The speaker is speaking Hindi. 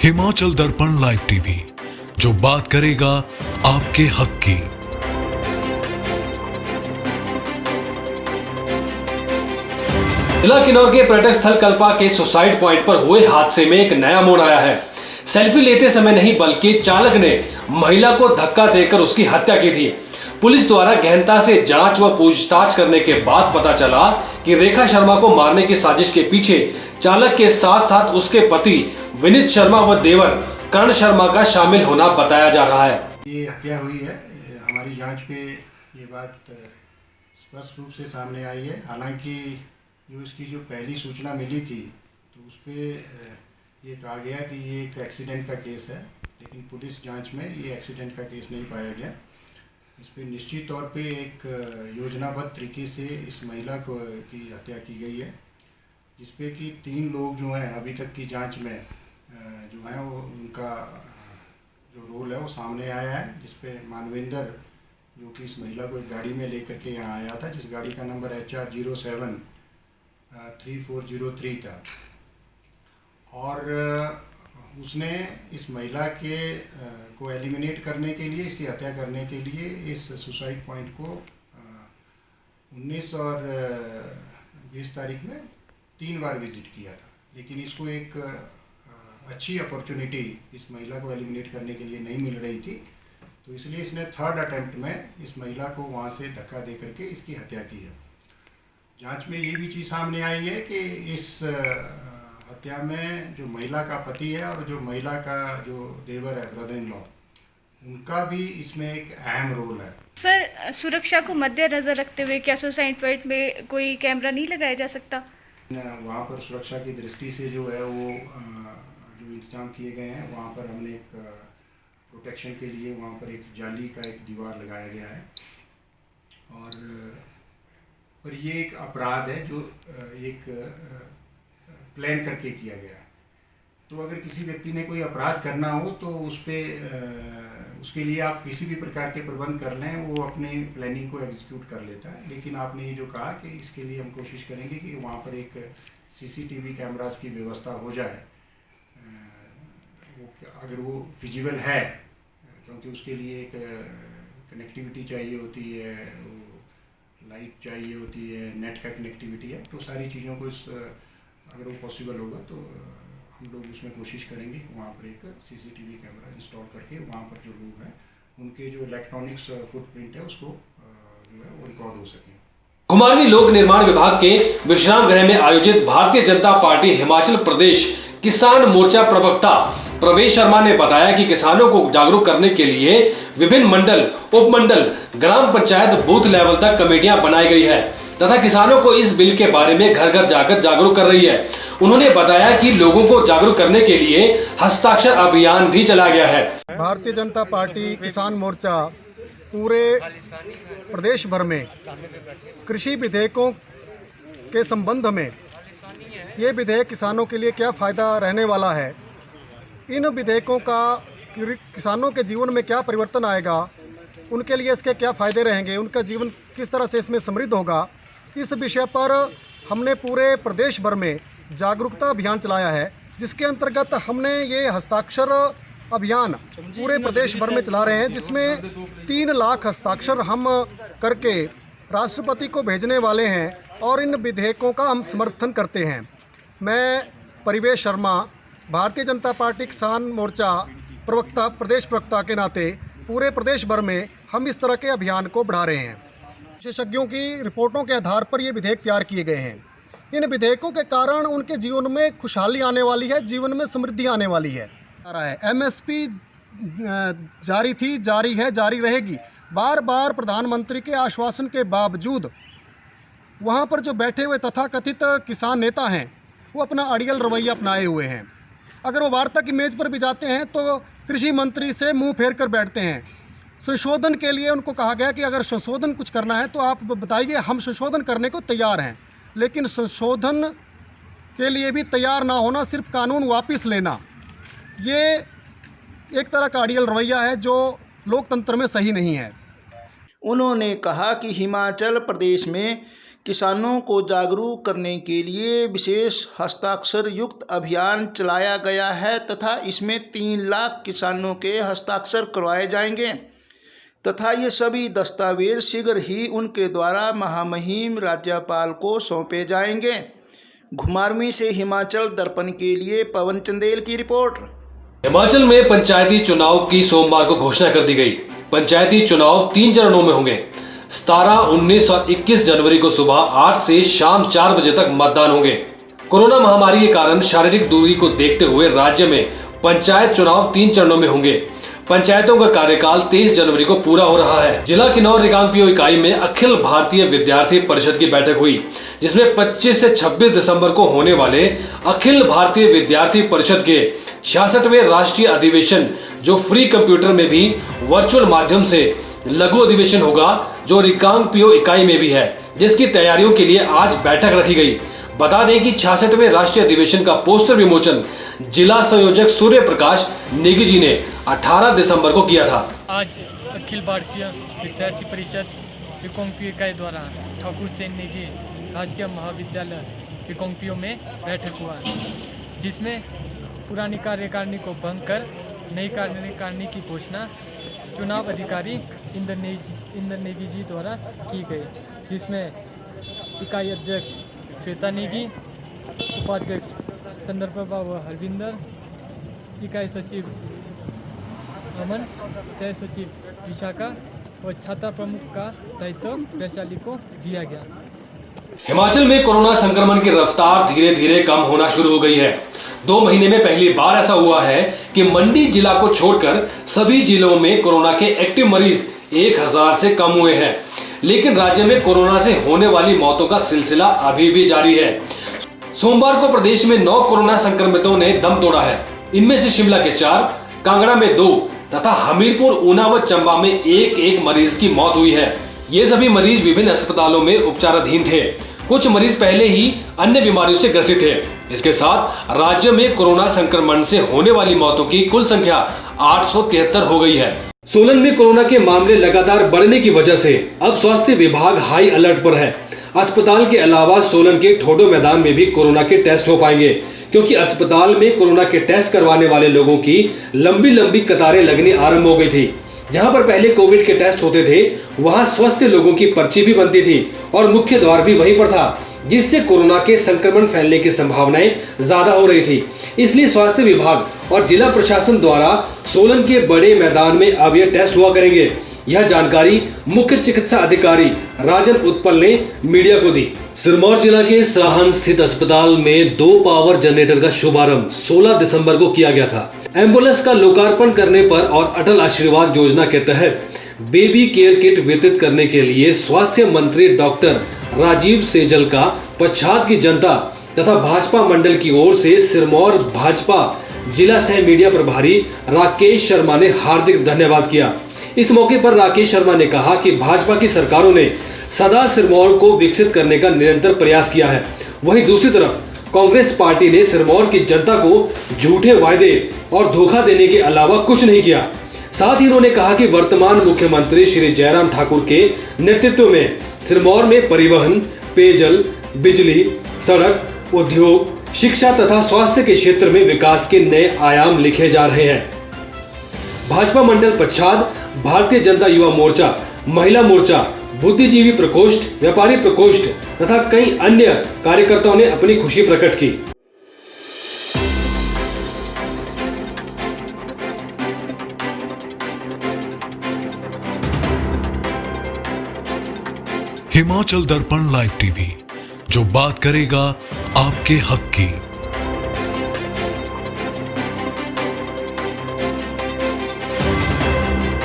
हिमाचल दर्पण लाइव टीवी, जो बात करेगा आपके हक की। जिला किन्नौर के पर्यटक स्थल कल्पा के सुसाइड पॉइंट पर हुए हादसे में एक नया मोड़ आया है। सेल्फी लेते समय नहीं बल्कि चालक ने महिला को धक्का देकर उसकी हत्या की थी। पुलिस द्वारा गहनता से जांच व पूछताछ करने के बाद पता चला कि रेखा शर्मा को मारने की साजिश के पीछे चालक के साथ साथ उसके पति विनीत शर्मा व देवर कर्ण शर्मा का शामिल होना बताया जा रहा है। ये हत्या हुई है। हमारी जांच पे ये बात स्पष्ट रूप से सामने आई है। हालांकि जो इसकी जो पहली सूचना मिली थी तो उस पर ये कहा गया कि ये एक एक्सीडेंट का केस है, लेकिन पुलिस जांच में ये एक्सीडेंट का केस नहीं पाया गया। इस पर निश्चित तौर पे एक योजनाबद्ध तरीके से इस महिला की हत्या की गई है, जिसपे कि 3 लोग जो हैं अभी तक की जांच में जो है वो उनका जो रोल है वो सामने आया है। जिसपे मानवेंद्र जो कि इस महिला को एक गाड़ी में लेकर के यहाँ आया था, जिस गाड़ी का नंबर HR07 3403 था, और उसने इस महिला के को एलिमिनेट करने के लिए, इसकी हत्या करने के लिए इस सुसाइड पॉइंट को 19 और 20 तारीख में 3 बार विज़िट किया था। लेकिन इसको एक अच्छी अपॉर्चुनिटी इस महिला को एलिमिनेट करने के लिए नहीं मिल रही थी, तो इसलिए इसने 3rd अटेम्प्ट में इस महिला को वहाँ से धक्का दे करके इसकी हत्या की है। जांच में ये भी चीज़ सामने आई है कि इस हत्या में जो महिला का पति है और जो महिला का जो देवर है, ब्रदर इन लॉ, उनका भी इसमें एक अहम रोल है। सर, सुरक्षा को मद्देनजर रखते हुए क्या सुसाइड पॉइंट में कोई कैमरा नहीं लगाया जा सकता? वहाँ पर सुरक्षा की दृष्टि से जो है वो जो इंतजाम किए गए हैं, वहाँ पर हमने एक प्रोटेक्शन के लिए वहाँ पर एक जाली का एक दीवार लगाया गया है। और ये एक अपराध है जो एक प्लान करके किया गया है। तो अगर किसी व्यक्ति ने कोई अपराध करना हो तो उसके लिए आप किसी भी प्रकार के प्रबंध कर लें, वो अपने प्लानिंग को एग्जीक्यूट कर लेता है। लेकिन आपने ये जो कहा कि इसके लिए हम कोशिश करेंगे कि वहाँ पर एक CCTV कैमरास की व्यवस्था हो जाए, अगर वो फिजिबल है, क्योंकि उसके लिए एक कनेक्टिविटी चाहिए होती है, लाइट चाहिए होती है, नेट का कनेक्टिविटी है। तो सारी चीज़ों को अगर वो पॉसिबल होगा तो हम लोग उसमें कोशिश करेंगे कि वहाँ पर एक CCTV कैमरा इंस्टॉल करके वहाँ पर जो लोग हैं उनके जो इलेक्ट्रॉनिक्स फुटप्रिंट है उसको जो है वो रिकॉर्ड हो सके। कुमारवी लोक निर्माण विभाग के विश्राम गृह में आयोजित भारतीय जनता पार्टी हिमाचल प्रदेश किसान मोर्चा प्रवक्ता प्रवेश शर्मा ने बताया कि किसानों को जागरूक करने के लिए विभिन्न मंडल, उपमंडल, ग्राम पंचायत बूथ लेवल तक कमेटियां बनाई गई है तथा किसानों को इस बिल के बारे में घर घर जाकर जागरूक कर रही है। उन्होंने बताया कि लोगों को जागरूक करने के लिए हस्ताक्षर अभियान भी चलाया गया है। भारतीय जनता पार्टी किसान मोर्चा पूरे प्रदेश भर में कृषि विधेयकों के संबंध में, ये विधेयक किसानों के लिए क्या फ़ायदा रहने वाला है, इन विधेयकों का किसानों के जीवन में क्या परिवर्तन आएगा, उनके लिए इसके क्या फ़ायदे रहेंगे, उनका जीवन किस तरह से इसमें समृद्ध होगा, इस विषय पर हमने पूरे प्रदेश भर में जागरूकता अभियान चलाया है, जिसके अंतर्गत हमने ये हस्ताक्षर अभियान पूरे प्रदेश भर में चला रहे हैं, जिसमें 3 लाख हस्ताक्षर हम करके राष्ट्रपति को भेजने वाले हैं और इन विधेयकों का हम समर्थन करते हैं। मैं प्रवेश शर्मा, भारतीय जनता पार्टी किसान मोर्चा प्रवक्ता, प्रदेश प्रवक्ता के नाते पूरे प्रदेश भर में हम इस तरह के अभियान को बढ़ा रहे हैं। विशेषज्ञों की रिपोर्टों के आधार पर ये विधेयक तैयार किए गए हैं। इन विधेयकों के कारण उनके जीवन में खुशहाली आने वाली है, जीवन में समृद्धि आने वाली है। MSP जारी थी, जारी है, जारी रहेगी। बार बार प्रधानमंत्री के आश्वासन के बावजूद वहाँ पर जो बैठे हुए तथाकथित किसान नेता हैं वो अपना अड़ियल रवैया अपनाए हुए हैं। अगर वो वार्ता की मेज़ पर भी जाते हैं तो कृषि मंत्री से मुंह फेर कर बैठते हैं। संशोधन के लिए उनको कहा गया कि अगर संशोधन कुछ करना है तो आप बताइए, हम संशोधन करने को तैयार हैं। लेकिन संशोधन के लिए भी तैयार ना होना, सिर्फ कानून वापस लेना, ये एक तरह का अड़ियल रवैया है जो लोकतंत्र में सही नहीं है। उन्होंने कहा कि हिमाचल प्रदेश में किसानों को जागरूक करने के लिए विशेष हस्ताक्षर युक्त अभियान चलाया गया है तथा इसमें 3 लाख किसानों के हस्ताक्षर करवाए जाएंगे तथा ये सभी दस्तावेज शीघ्र ही उनके द्वारा महामहिम राज्यपाल को सौंपे जाएंगे। घुमारवीं से हिमाचल दर्पण के लिए पवन चंदेल की रिपोर्ट। हिमाचल में पंचायती चुनाव की सोमवार को घोषणा कर दी गई। पंचायती चुनाव 3 चरणों में होंगे। 17, 19 और 21 जनवरी को सुबह 8 से शाम 4 बजे तक मतदान होंगे। कोरोना महामारी के कारण शारीरिक दूरी को देखते हुए राज्य में पंचायत चुनाव 3 चरणों में होंगे। पंचायतों का कार्यकाल 23 जनवरी को पूरा हो रहा है। जिला किन्नौर रिकांगपिओ इकाई में अखिल भारतीय विद्यार्थी परिषद की बैठक हुई, जिसमें 25 से 26 दिसंबर को होने वाले अखिल भारतीय विद्यार्थी परिषद के 66वें राष्ट्रीय अधिवेशन, जो फ्री कंप्यूटर में भी वर्चुअल माध्यम से लघु अधिवेशन होगा, जो रिकांगपिओ इकाई में भी है, जिसकी तैयारियों के लिए आज बैठक रखी गई। बता दें कि 66वें राष्ट्रीय अधिवेशन का पोस्टर विमोचन जिला संयोजक सूर्य प्रकाश नेगी जी ने 18 दिसंबर को किया था। आज अखिल भारतीय विद्यार्थी परिषद रिकांगपिओ इकाई द्वारा ठाकुर सेन नेगी राजकीय महाविद्यालय रिकांगपिओ में बैठक हुआ, जिसमें पुरानी कार्यकारिणी को भंग कर नई कार्यकारिणी की घोषणा चुनाव अधिकारी इंद्र नेगी जी द्वारा की गई, जिसमें इकाई अध्यक्ष श्वेता नेगी, उपाध्यक्ष चंद्रप्रभा व हरविंदर, इकाई सचिव अमन, सह सचिव विशाखा और छात्रा प्रमुख का दायित्व वैशाली को दिया गया। हिमाचल में कोरोना संक्रमण की रफ्तार धीरे धीरे कम होना शुरू हो गई है। 2 महीने में पहली बार ऐसा हुआ है कि मंडी जिला को छोड़कर सभी जिलों में कोरोना के एक्टिव मरीज 1000 से कम हुए हैं, लेकिन राज्य में कोरोना से होने वाली मौतों का सिलसिला अभी भी जारी है। सोमवार को प्रदेश में 9 कोरोना संक्रमितों ने दम तोड़ा है। इनमें से शिमला के 4, कांगड़ा में 2 तथा हमीरपुर, ऊना व चंबा में 1-1 मरीज की मौत हुई है। ये सभी मरीज विभिन्न अस्पतालों में उपचाराधीन थे। कुछ मरीज पहले ही अन्य बीमारियों से ग्रसित थे। इसके साथ राज्य में कोरोना संक्रमण से होने वाली मौतों की कुल संख्या 873 हो गई है। सोलन में कोरोना के मामले लगातार बढ़ने की वजह से अब स्वास्थ्य विभाग हाई अलर्ट पर है। अस्पताल के अलावा सोलन के ठोडो मैदान में भी कोरोना के टेस्ट हो पाएंगे, क्योंकि अस्पताल में कोरोना के टेस्ट करवाने वाले लोगों की लंबी कतारें लगनी आरंभ हो गई थी। जहां पर पहले कोविड के टेस्ट होते थे, वहां स्वस्थ लोगों की पर्ची भी बनती थी और मुख्य द्वार भी वहीं पर था, जिससे कोरोना के संक्रमण फैलने की संभावनाएं ज्यादा हो रही थी। इसलिए स्वास्थ्य विभाग और जिला प्रशासन द्वारा सोलन के बड़े मैदान में अब यह टेस्ट हुआ करेंगे। यह जानकारी मुख्य चिकित्सा अधिकारी राजन उत्पल ने मीडिया को दी। सिरमौर जिला के साहन स्थित अस्पताल में 2 पावर जनरेटर का शुभारंभ 16 दिसंबर को किया गया था। एम्बुलेंस का लोकार्पण करने पर और अटल आशीर्वाद योजना के तहत बेबी केयर किट वितरित करने के लिए स्वास्थ्य मंत्री डॉक्टर राजीव सेजल का पच्छाद की जनता तथा भाजपा मंडल की ओर से सिरमौर भाजपा जिला सह मीडिया प्रभारी राकेश शर्मा ने हार्दिक धन्यवाद किया। इस मौके पर राकेश शर्मा ने कहा कि भाजपा की सरकारों ने सदा सिरमौर को विकसित करने का निरंतर प्रयास किया है। वहीं दूसरी तरफ कांग्रेस पार्टी ने सिरमौर की जनता को झूठे वायदे और धोखा देने के अलावा कुछ नहीं किया। साथ ही उन्होंने कहा कि वर्तमान मुख्यमंत्री श्री जयराम ठाकुर के नेतृत्व में सिरमौर में परिवहन, पेयजल, बिजली, सड़क, उद्योग, शिक्षा तथा स्वास्थ्य के क्षेत्र में विकास के नए आयाम लिखे जा रहे हैं। भाजपा मंडल पच्छाद, भारतीय जनता युवा मोर्चा, महिला मोर्चा, बुद्धिजीवी प्रकोष्ठ, व्यापारी प्रकोष्ठ तथा कई अन्य कार्यकर्ताओं ने अपनी खुशी प्रकट की। हिमाचल दर्पण लाइव टीवी, जो बात करेगा आपके हक की।